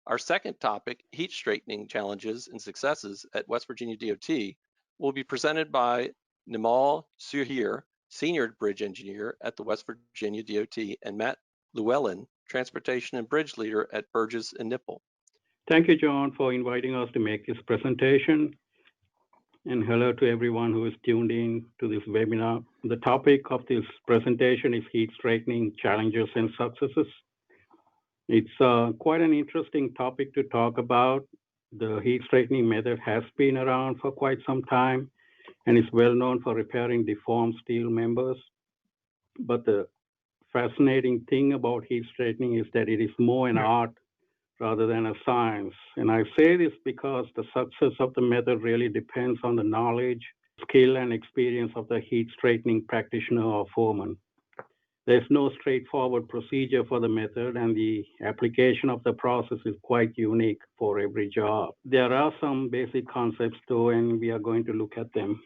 Our second topic, heat straightening challenges and successes at West Virginia DOT, will be presented by Nimal Suhir, Senior Bridge Engineer at the West Virginia DOT, and Matt Lewellyn, Transportation and Bridge Leader at Burgess and Nipple. Thank you, John, for inviting us to make this presentation. And hello to everyone who is tuned in to this webinar. The topic of this presentation is heat straightening challenges and successes. It's quite an interesting topic to talk about. The heat straightening method has been around for quite some time and is well known for repairing deformed steel members. But the fascinating thing about heat straightening is that it is more an art rather than a science. And I say this because the success of the method really depends on the knowledge, skill, and experience of the heat straightening practitioner or foreman. There's no straightforward procedure for the method, and the application of the process is quite unique for every job. There are some basic concepts though, and we are going to look at them.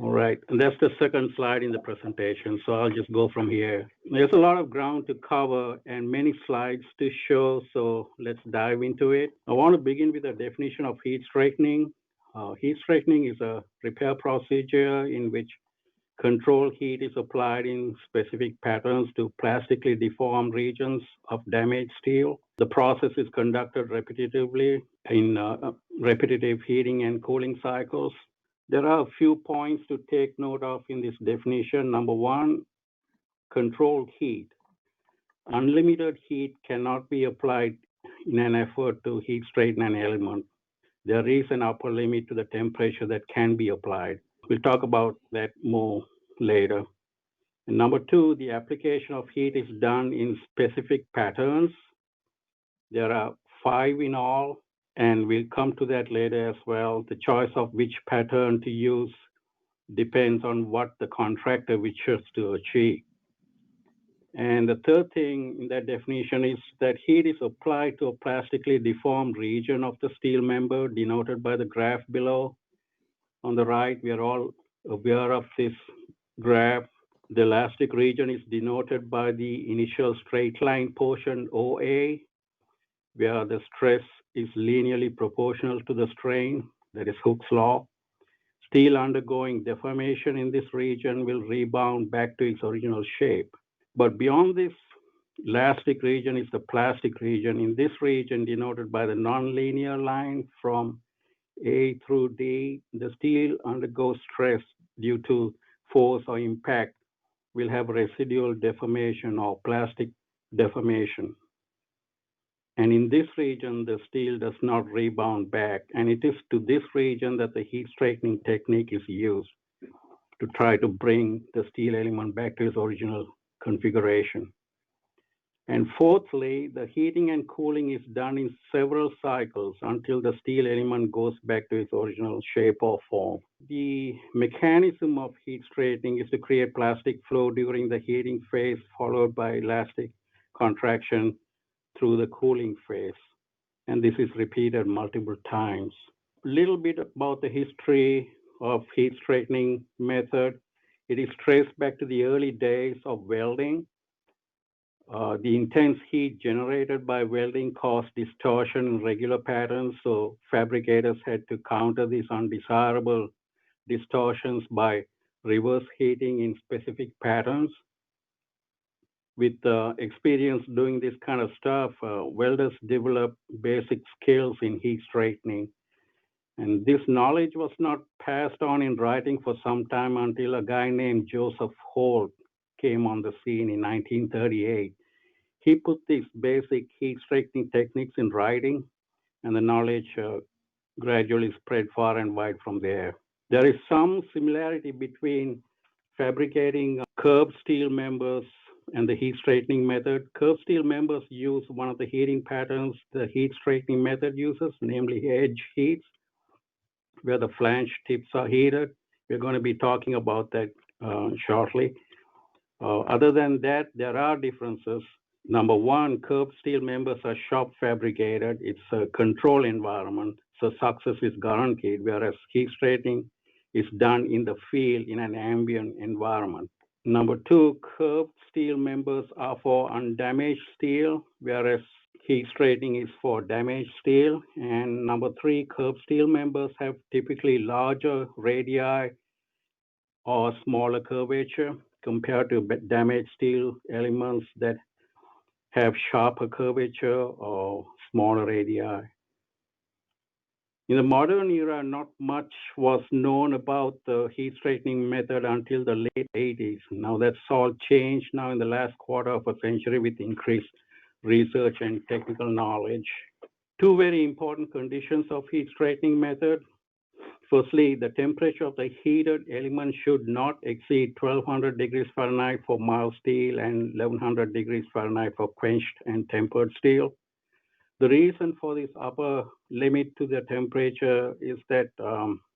All right, and that's the second slide in the presentation, so I'll just go from here. There's a lot of ground to cover and many slides to show, so let's dive into it. I want to begin with a definition of heat straightening. Heat straightening is a repair procedure in which controlled heat is applied in specific patterns to plastically deformed regions of damaged steel. The process is conducted repetitively in repetitive heating and cooling cycles. There are a few points to take note of in this definition. Number one, controlled heat. Unlimited heat cannot be applied in an effort to heat straighten an element. There is an upper limit to the temperature that can be applied. We'll talk about that more later. And number two, the application of heat is done in specific patterns. There are 5 in all, and we'll come to that later as well. The choice of which pattern to use depends on what the contractor wishes to achieve. And the third thing in that definition is that heat is applied to a plastically deformed region of the steel member denoted by the graph below. On the right, we are all aware of this graph. The elastic region is denoted by the initial straight line portion OA, where the stress is linearly proportional to the strain, that is Hooke's law. Steel undergoing deformation in this region will rebound back to its original shape. But beyond this elastic region is the plastic region. In this region, denoted by the nonlinear line from A through D, the steel undergoes stress due to force or impact, will have residual deformation or plastic deformation. And in this region, the steel does not rebound back. And it is to this region that the heat straightening technique is used to try to bring the steel element back to its original configuration. And fourthly, the heating and cooling is done in several cycles until the steel element goes back to its original shape or form. The mechanism of heat straightening is to create plastic flow during the heating phase, followed by elastic contraction through the cooling phase. And this is repeated multiple times. A little bit about the history of heat straightening method. It is traced back to the early days of welding. The intense heat generated by welding caused distortion in regular patterns, so fabricators had to counter these undesirable distortions by reverse heating in specific patterns. With experience doing this kind of stuff, welders develop basic skills in heat straightening. And this knowledge was not passed on in writing for some time until a guy named Joseph Holt came on the scene in 1938. He put these basic heat straightening techniques in writing, and the knowledge gradually spread far and wide from there. There is some similarity between fabricating curved steel members and the heat straightening method. Curved steel members use one of the heating patterns the heat straightening method uses, namely edge heats, where the flange tips are heated. We're going to be talking about that shortly. Other than that, there are differences. Number one, curved steel members are shop fabricated. It's a control environment, so success is guaranteed, whereas heat straightening is done in the field in an ambient environment. Number two, curved steel members are for undamaged steel, whereas Heat straightening is for damaged steel. And number 3, curved steel members have typically larger radii or smaller curvature compared to damaged steel elements that have sharper curvature or smaller radii. In the modern era, not much was known about the heat straightening method until the late 80s. Now that's all changed now in the last quarter of a century with increased research and technical knowledge. Two very important conditions of heat straightening method. Firstly, the temperature of the heated element should not exceed 1200 degrees Fahrenheit for mild steel and 1100 degrees Fahrenheit for quenched and tempered steel. The reason for this upper limit to the temperature is that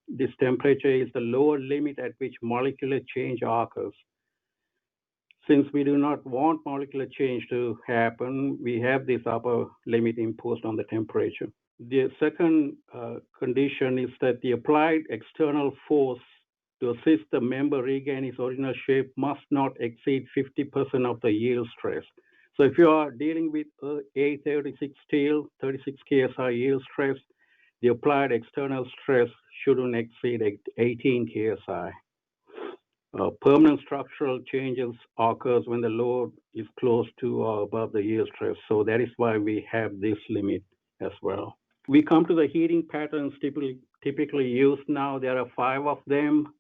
this temperature is the lower limit at which molecular change occurs. Since we do not want molecular change to happen, we have this upper limit imposed on the temperature. The second condition is that the applied external force to assist the member regain its original shape must not exceed 50% of the yield stress. So if you are dealing with A36 steel, 36 KSI yield stress, the applied external stress shouldn't exceed 18 KSI. Permanent structural changes occurs when the load is close to or above the yield stress. So that is why we have this limit as well. We come to the heating patterns typically used now. There are 5 of them: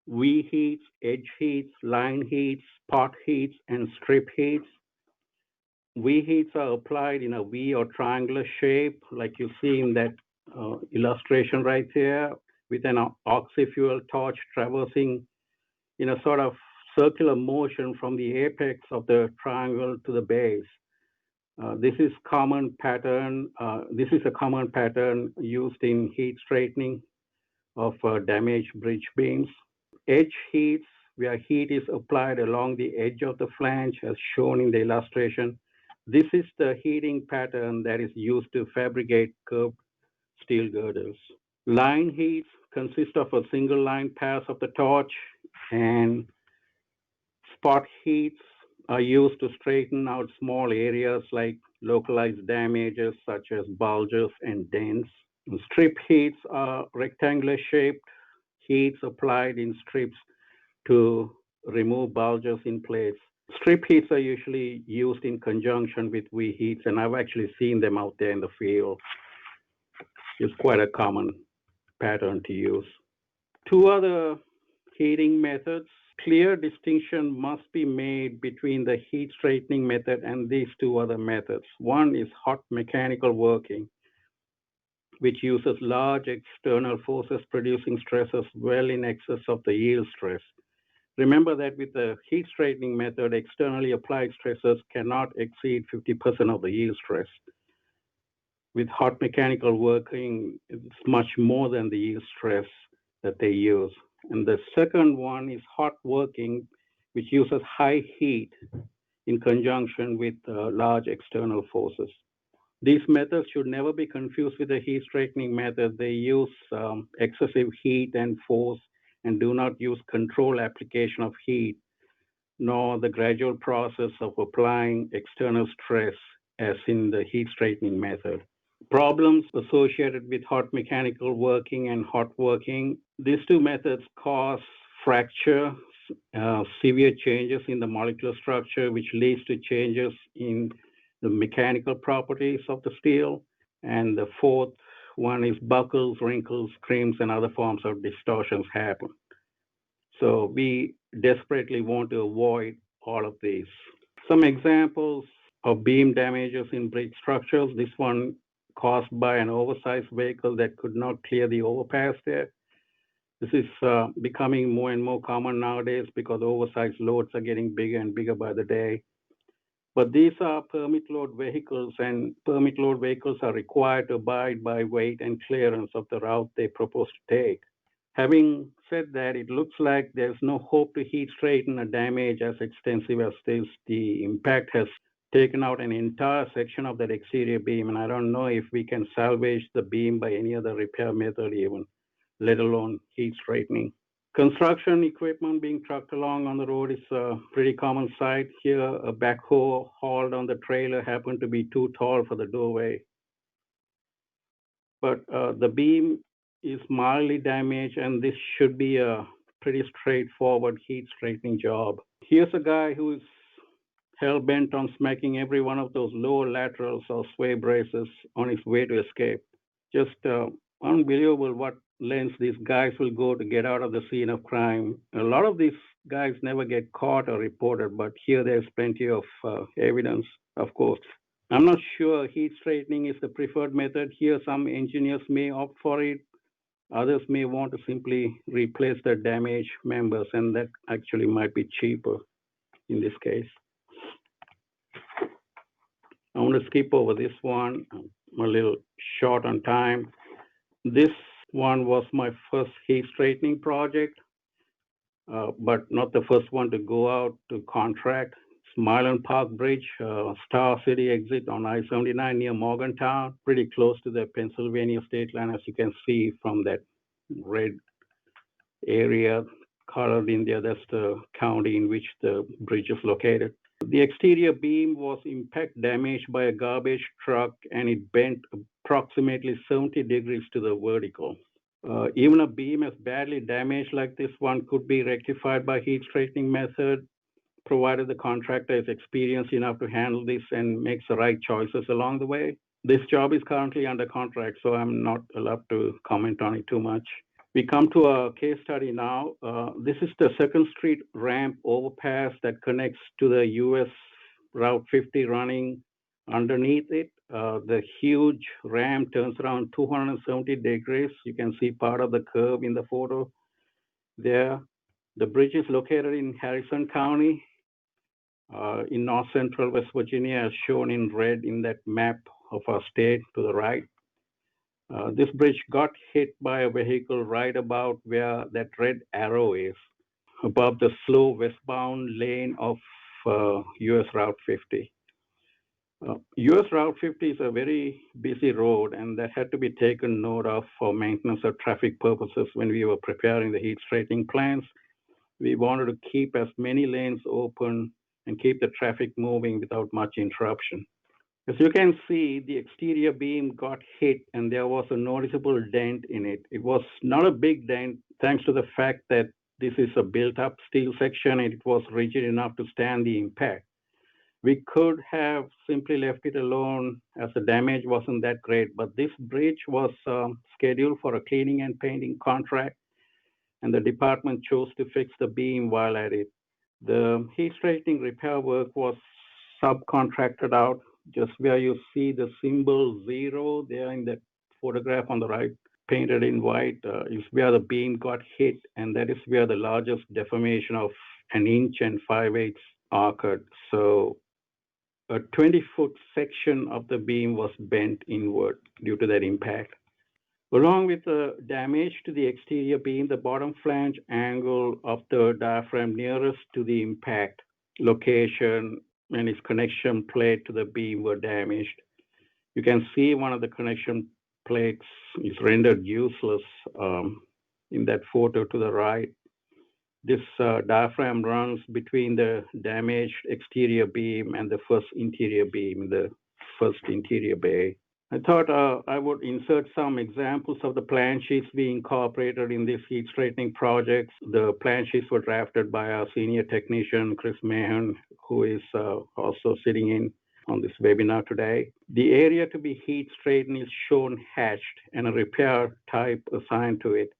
V heats, edge heats, line heats, spot heats, and strip heats. V heats are applied in a V or triangular shape, like you see in that illustration right there, with an oxy-fuel torch traversing in a sort of circular motion from the apex of the triangle to the base. This is a common pattern used in heat straightening of damaged bridge beams. Edge heats, where heat is applied along the edge of the flange, as shown in the illustration. This is the heating pattern that is used to fabricate curved steel girders. Line heats consist of a single line pass of the torch, and spot heats are used to straighten out small areas like localized damages such as bulges and dents. Strip heats are rectangular shaped heats applied in strips to remove bulges in place. Strip heats are usually used in conjunction with V heats, and I've actually seen them out there in the field. It's quite a common pattern to use. 2 other heating methods. Clear distinction must be made between the heat straightening method and these 2 other methods. One is hot mechanical working, which uses large external forces producing stresses well in excess of the yield stress. Remember that with the heat straightening method, externally applied stresses cannot exceed 50% of the yield stress. With hot mechanical working, it's much more than the yield stress that they use. And the second one is hot working, which uses high heat in conjunction with large external forces. These methods should never be confused with the heat straightening method. They use excessive heat and force and do not use control application of heat, nor the gradual process of applying external stress as in the heat straightening method. Problems associated with hot mechanical working and hot working. These 2 methods cause fracture, severe changes in the molecular structure, which leads to changes in the mechanical properties of the steel. And the fourth one is buckles, wrinkles, crimps, and other forms of distortions happen. So we desperately want to avoid all of these. Some examples of beam damages in bridge structures. This one caused by an oversized vehicle that could not clear the overpass there. This is becoming more and more common nowadays because oversized loads are getting bigger and bigger by the day. But these are permit load vehicles, and permit load vehicles are required to abide by weight and clearance of the route they propose to take. Having said that, it looks like there's no hope to heat straighten a damage as extensive as this. The impact has taken out an entire section of that exterior beam, and I don't know if we can salvage the beam by any other repair method even, let alone heat straightening. Construction equipment being trucked along on the road is a pretty common sight. Here, a backhoe hauled on the trailer happened to be too tall for the doorway. But the beam is mildly damaged, and this should be a pretty straightforward heat straightening job. Here's a guy who is hell-bent on smacking every one of those lower laterals or sway braces on his way to escape. Just unbelievable what lengths these guys will go to get out of the scene of crime. A lot of these guys never get caught or reported, but here there's plenty of evidence, of course. I'm not sure heat straightening is the preferred method. Here, some engineers may opt for it. Others may want to simply replace the damaged members, and that actually might be cheaper in this case. I want to skip over this one. I'm a little short on time. This one was my first heat straightening project, but not the first one to go out to contract. Mylan Park Bridge, Star City exit on I-79 near Morgantown, pretty close to the Pennsylvania state line, as you can see from that red area colored in there. That's the county in which the bridge is located. The exterior beam was impact damaged by a garbage truck, and it bent approximately 70 degrees to the vertical. Even a beam as badly damaged like this one could be rectified by heat straightening method, provided the contractor is experienced enough to handle this and makes the right choices along the way. This job is currently under contract, so I'm not allowed to comment on it too much. We come to a case study now. This is the 2nd Street ramp overpass that connects to the US Route 50 running underneath it. The huge ramp turns around 270 degrees. You can see part of the curve in the photo there. The bridge is located in Harrison County, in north central West Virginia, as shown in red in that map of our state to the right. This bridge got hit by a vehicle right about where that red arrow is, above the slow westbound lane of US Route 50. US Route 50 is a very busy road, and that had to be taken note of for maintenance or traffic purposes when we were preparing the heat straightening plans. We wanted to keep as many lanes open and keep the traffic moving without much interruption. As you can see, the exterior beam got hit and there was a noticeable dent in it. It was not a big dent thanks to the fact that this is a built-up steel section and it was rigid enough to stand the impact. We could have simply left it alone as the damage wasn't that great, but this bridge was scheduled for a cleaning and painting contract, and the department chose to fix the beam while at it. The heat straightening repair work was subcontracted out. Just where you see the symbol 0 there in that photograph on the right, painted in white, is where the beam got hit, and that is where the largest deformation of 1 inch and 5/8 occurred. So a 20-foot section of the beam was bent inward due to that impact. Along with the damage to the exterior beam, the bottom flange angle of the diaphragm nearest to the impact location and its connection plate to the beam were damaged. You can see one of the connection plates is rendered useless in that photo to the right. This diaphragm runs between the damaged exterior beam and the first interior beam, the first interior bay. I thought I would insert some examples of the plan sheets we incorporated in this heat straightening project. The plan sheets were drafted by our senior technician, Chris Mahon, who is also sitting in on this webinar today. The area to be heat straightened is shown hatched and a repair type assigned to it.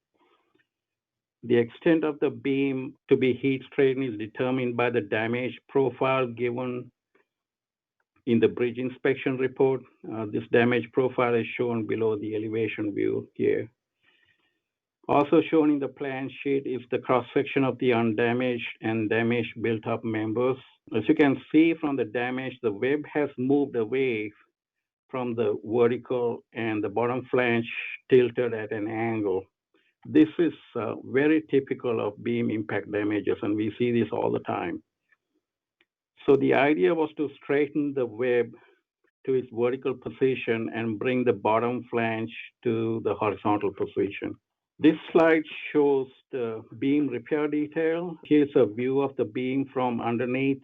The extent of the beam to be heat straightened is determined by the damage profile given in the bridge inspection report. This damage profile is shown below the elevation view here. Also shown in the plan sheet is the cross-section of the undamaged and damaged built-up members. As you can see from the damage, the web has moved away from the vertical and the bottom flange tilted at an angle. This is very typical of beam impact damages, and we see this all the time. So the idea was to straighten the web to its vertical position and bring the bottom flange to the horizontal position. This slide shows the beam repair detail. Here's a view of the beam from underneath.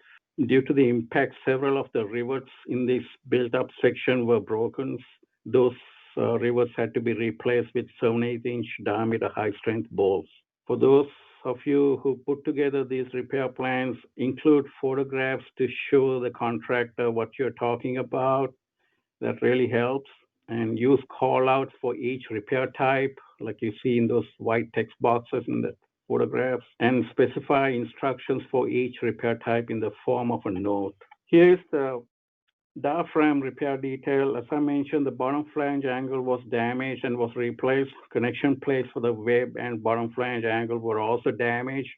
Due to the impact, several of the rivets in this built-up section were broken. Those rivets had to be replaced with 7/8-inch diameter high-strength bolts. For those of you who put together these repair plans, include photographs to show the contractor what you're talking about. That really helps. And use call-outs for each repair type, like you see in those white text boxes in the photographs, and specify instructions for each repair type in the form of a note. Here's the diaphragm repair detail. As I mentioned, the bottom flange angle was damaged and was replaced. Connection plates for the web and bottom flange angle were also damaged.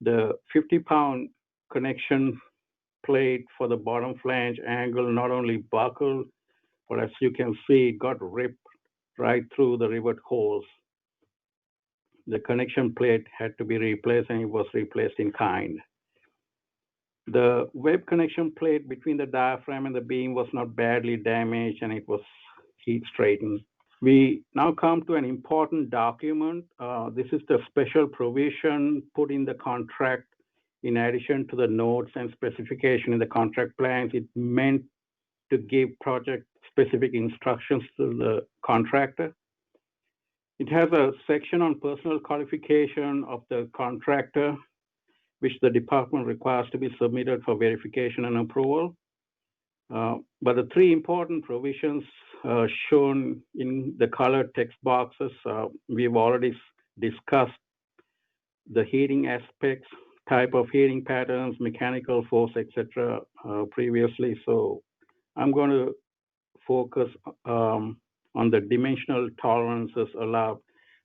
The 50-pound connection plate for the bottom flange angle not only buckled, but as you can see, it got ripped right through the rivet holes. The connection plate had to be replaced, and it was replaced in kind. The web connection plate between the diaphragm and the beam was not badly damaged, and it was heat straightened. We now come to an important document. This is the special provision put in the contract in addition to the notes and specification in the contract plans. It meant to give project-specific instructions to the contractor. It has a section on personal qualification of the contractor, which the department requires to be submitted for verification and approval. But the three important provisions shown in the colored text boxes, we've already discussed the heating aspects, type of heating patterns, mechanical force, etc. Previously. So I'm going to focus on the dimensional tolerances allowed.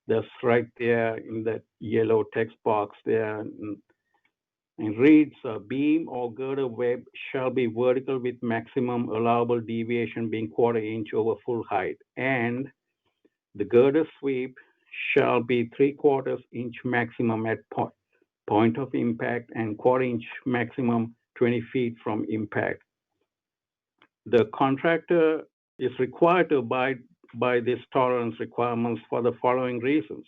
That's right there in that yellow text box there. And reads, beam or girder web shall be vertical with maximum allowable deviation being 1/4 inch over full height. And the girder sweep shall be 3/4 inch maximum at point of impact and 1/4 inch maximum 20 feet from impact. The contractor is required to abide by these tolerance requirements for the following reasons.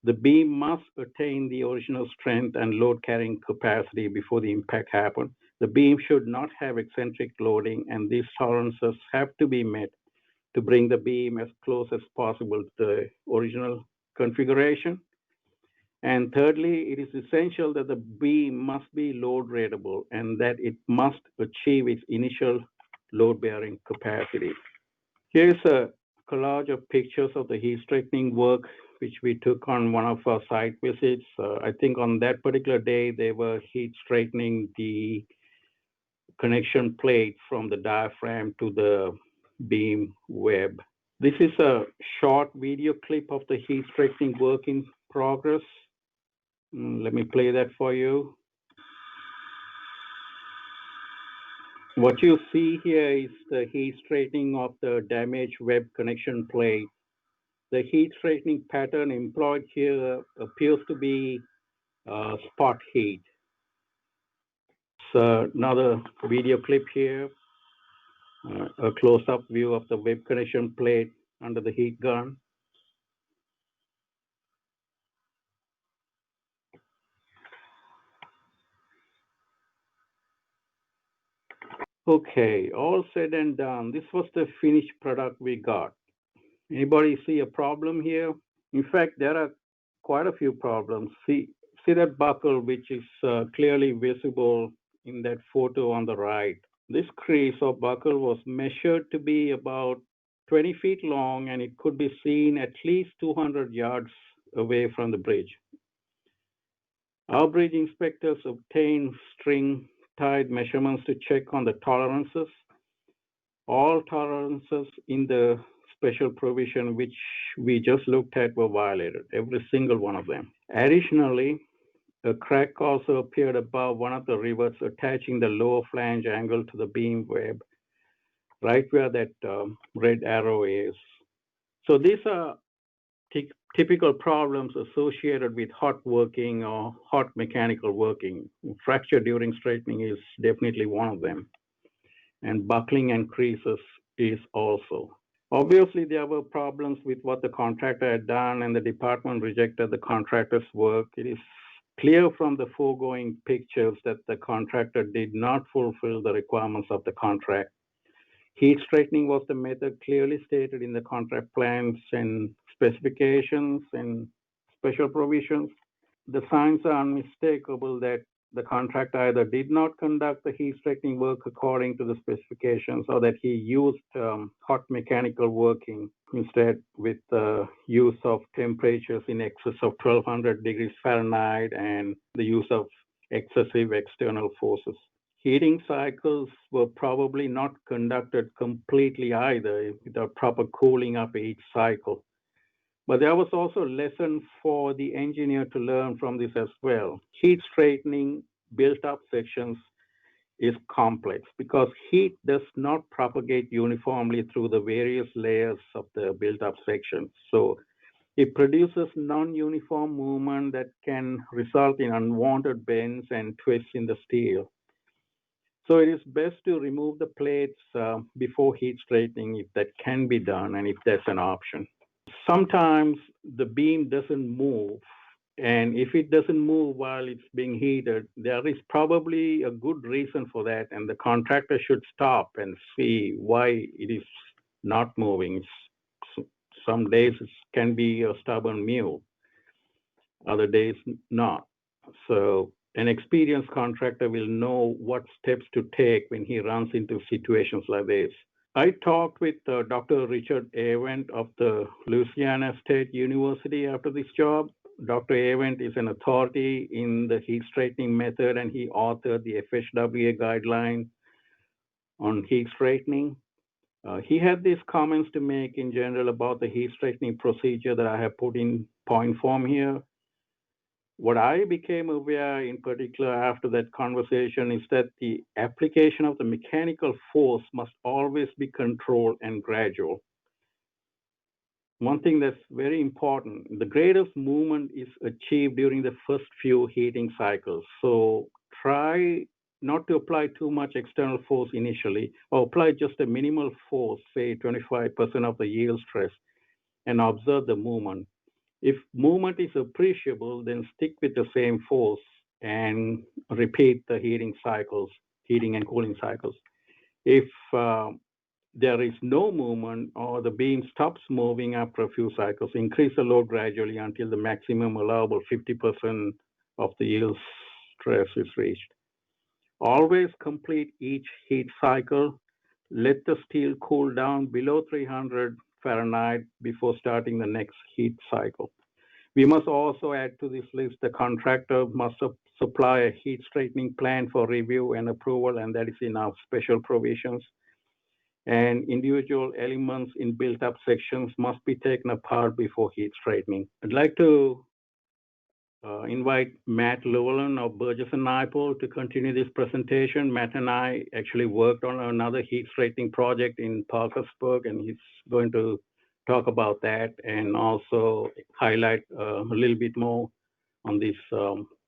The beam must attain the original strength and load carrying capacity before the impact happens. The beam should not have eccentric loading, and these tolerances have to be met to bring the beam as close as possible to the original configuration. And thirdly, it is essential that the beam must be load ratable and that it must achieve its initial load-bearing capacity. Here's a collage of pictures of the heat straightening work which we took on one of our site visits. I think on that particular day, they were heat straightening the connection plate from the diaphragm to the beam web. This is a short video clip of the heat straightening work in progress. Let me play that for you. What you see here is the heat straightening of the damaged web connection plate. The heat straightening pattern employed here appears to be spot heat. So another video clip here, a close-up view of the web connection plate under the heat gun. Okay, all said and done. This was the finished product we got. Anybody see a problem here? In fact, there are quite a few problems. See that buckle, which is clearly visible in that photo on the right. This crease or buckle was measured to be about 20 feet long, and it could be seen at least 200 yards away from the bridge. Our bridge inspectors obtained string-tied measurements to check on the tolerances. All tolerances in the special provision which we just looked at were violated, every single one of them. Additionally, a crack also appeared above one of the rivets attaching the lower flange angle to the beam web, right where that red arrow is. So these are typical problems associated with hot working or hot mechanical working. Fracture during straightening is definitely one of them. And buckling and creases is also. Obviously, there were problems with what the contractor had done, and the department rejected the contractor's work. It is clear from the foregoing pictures that the contractor did not fulfill the requirements of the contract. Heat straightening was the method clearly stated in the contract plans and specifications and special provisions. The signs are unmistakable that the contractor either did not conduct the heat straightening work according to the specifications or that he used hot mechanical working instead with the use of temperatures in excess of 1200 degrees Fahrenheit and the use of excessive external forces. Heating cycles were probably not conducted completely either without proper cooling up each cycle. But there was also a lesson for the engineer to learn from this as well. Heat straightening built up sections is complex because heat does not propagate uniformly through the various layers of the built up section. So it produces non-uniform movement that can result in unwanted bends and twists in the steel. So it is best to remove the plates before heat straightening if that can be done and if that's an option. Sometimes the beam doesn't move, and if it doesn't move while it's being heated, there is probably a good reason for that, and the contractor should stop and see why it is not moving. Some days it can be a stubborn mule, other days not. So an experienced contractor will know what steps to take when he runs into situations like this. I talked with Dr. Richard Avent of the Louisiana State University after this job. Dr. Avent is an authority in the heat straightening method, and he authored the FHWA guideline on heat straightening. He had these comments to make in general about the heat straightening procedure that I have put in point form here. What I became aware in particular after that conversation is that the application of the mechanical force must always be controlled and gradual. One thing that's very important, the greatest movement is achieved during the first few heating cycles. So try not to apply too much external force initially, or apply just a minimal force, say 25% of the yield stress, and observe the movement. If movement is appreciable, then stick with the same force and repeat the heating and cooling cycles. If there is no movement or the beam stops moving after a few cycles, increase the load gradually until the maximum allowable 50% of the yield stress is reached. Always complete each heat cycle. Let the steel cool down below 300 Fahrenheit before starting the next heat cycle. We must also add to this list the contractor must supply a heat straightening plan for review and approval, and that is in our special provisions. And individual elements in built-up sections must be taken apart before heat straightening. I'd like to invite Matt Lewellyn of Burgess & Nyepel to continue this presentation. Matt and I actually worked on another heat straightening project in Parkersburg, and he's going to talk about that and also highlight a little bit more on these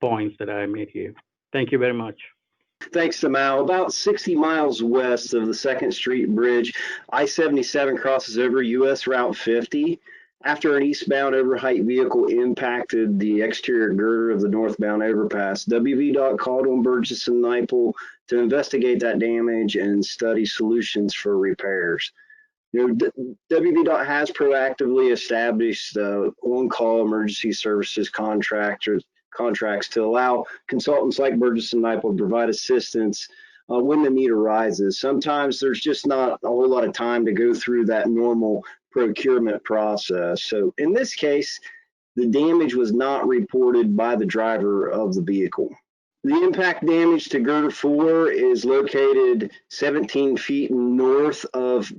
points that I made here. Thank you very much. Thanks, Nimal. About 60 miles west of the 2nd Street Bridge, I-77 crosses over US Route 50 after an eastbound overheight vehicle impacted the exterior girder of the northbound overpass. WVDOT called on Burgess & Nyepel to investigate that damage and study solutions for repairs. WVDOT has proactively established on-call emergency services contracts to allow consultants like Burgess & Nyepel to provide assistance when the need arises. Sometimes there's just not a whole lot of time to go through that normal procurement process. So in this case, the damage was not reported by the driver of the vehicle. The impact damage to girder 4 is located 17 feet north of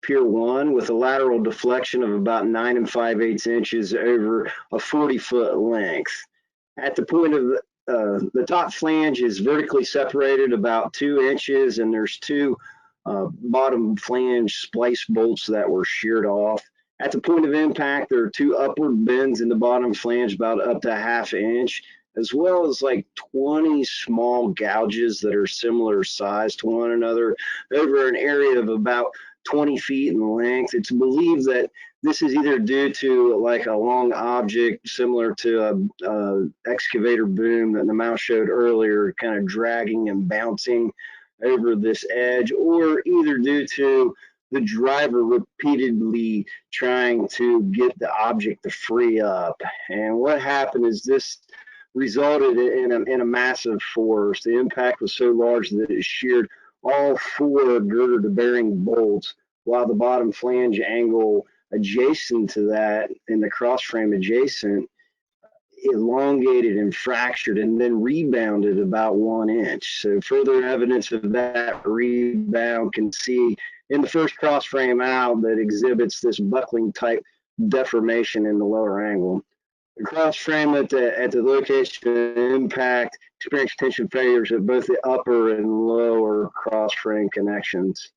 Pier 1 with a lateral deflection of about 9 5/8 inches over a 40-foot length. At the point of the top flange is vertically separated about 2 inches, and there's 2 bottom flange splice bolts that were sheared off. At the point of impact, there are 2 upward bends in the bottom flange about up to ½ inch, as well as like 20 small gouges that are similar size to one another over an area of about 20 feet in length. It's believed that this is either due to like a long object similar to a excavator boom that Nimal showed earlier, kind of dragging and bouncing over this edge, or either due to the driver repeatedly trying to get the object to free up. And what happened is this resulted in a massive force. The impact was so large that it sheared all 4 girder to bearing bolts, while the bottom flange angle adjacent to that and the cross frame adjacent elongated and fractured and then rebounded about 1 inch. So further evidence of that rebound can see in the first cross frame out that exhibits this buckling type deformation in the lower angle. The cross frame at the location of impact experienced tension failures at both the upper and lower cross frame connections.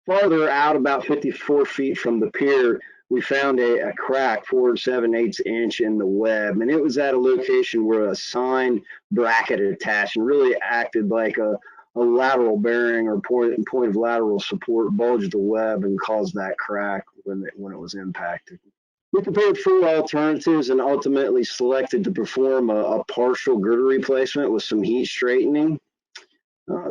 Farther out, about 54 feet from the pier, we found a crack 4 7/8 inch in the web, and it was at a location where a sign bracket attached and really acted like a lateral bearing or point of lateral support bulged the web and caused that crack when it was impacted. We prepared 4 alternatives and ultimately selected to perform a partial girder replacement with some heat straightening.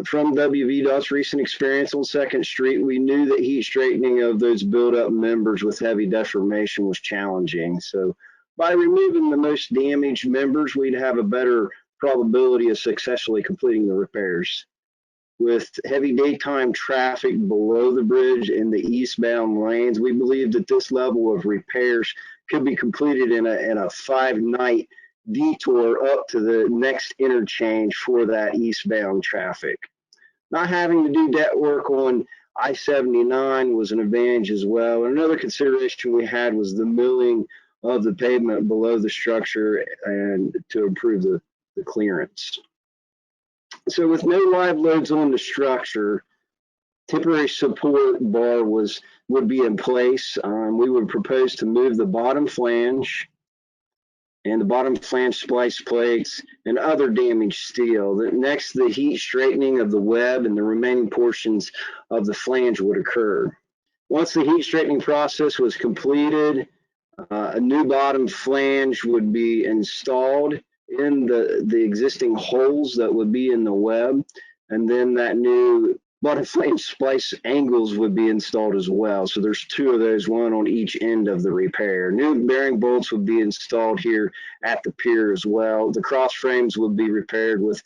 From WVDOT's recent experience on 2nd Street, we knew that heat straightening of those build-up members with heavy deformation was challenging. So by removing the most damaged members, we'd have a better probability of successfully completing the repairs. With heavy daytime traffic below the bridge in the eastbound lanes, we believe that this level of repairs could be completed in a 5-night detour up to the next interchange for that eastbound traffic. Not having to do debt work on I-79 was an advantage as well. And another consideration we had was the milling of the pavement below the structure and to improve the clearance. So with no live loads on the structure, temporary support bar would be in place. We would propose to move the bottom flange and the bottom flange splice plates and other damaged steel. Next, the heat straightening of the web and the remaining portions of the flange would occur. Once the heat straightening process was completed, a new bottom flange would be installed in the existing holes that would be in the web, and then that new bottom flange splice angles would be installed as well. So there's 2 of those, one on each end of the repair. New bearing bolts would be installed here at the pier as well. The cross frames would be repaired with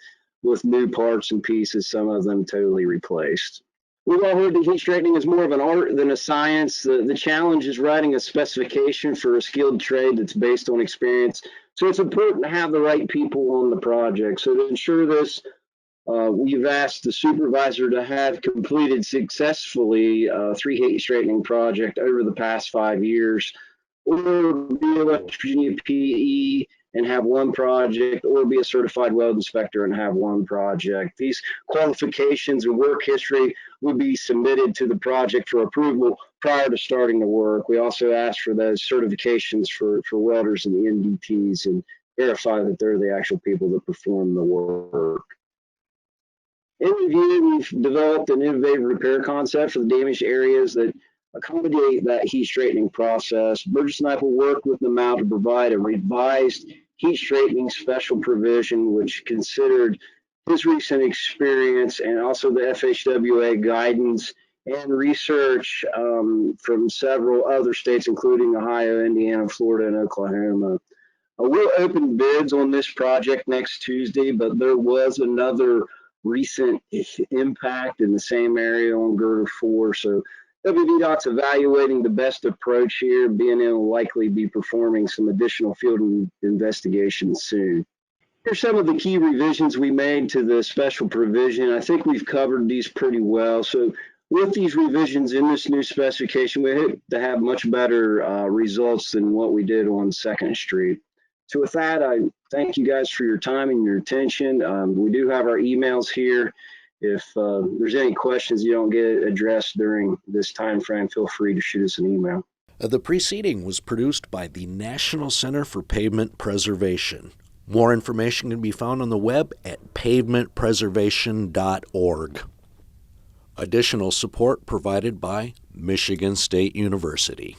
new parts and pieces, some of them totally replaced. We've all heard that heat straightening is more of an art than a science. The challenge is writing a specification for a skilled trade that's based on experience. So it's important to have the right people on the project. So to ensure this, we've asked the supervisor to have completed successfully 3 heat straightening projects over the past 5 years, or be a West Virginia PE and have 1 project, or be a certified weld inspector and have 1 project. These qualifications and work history would be submitted to the project for approval prior to starting the work. We also ask for those certifications for welders and the NDTs and verify that they're the actual people that perform the work. In review, we've developed an innovative repair concept for the damaged areas that accommodate that heat straightening process. Burgess and I will work with Nimal to provide a revised heat straightening special provision, which considered his recent experience and also the FHWA guidance and research from several other states, including Ohio, Indiana, Florida, and Oklahoma. We'll open bids on this project next Tuesday, but there was another recent impact in the same area on Girder 4. So WVDOT's evaluating the best approach here, being able to likely be performing some additional field investigations soon. Here's some of the key revisions we made to the special provision. I think we've covered these pretty well. So with these revisions in this new specification, we hope to have much better results than what we did on 2nd Street. So with that, I thank you guys for your time and your attention. We do have our emails here. If there's any questions you don't get addressed during this time frame, feel free to shoot us an email. The preceding was produced by the National Center for Pavement Preservation. More information can be found on the web at pavementpreservation.org. Additional support provided by Michigan State University.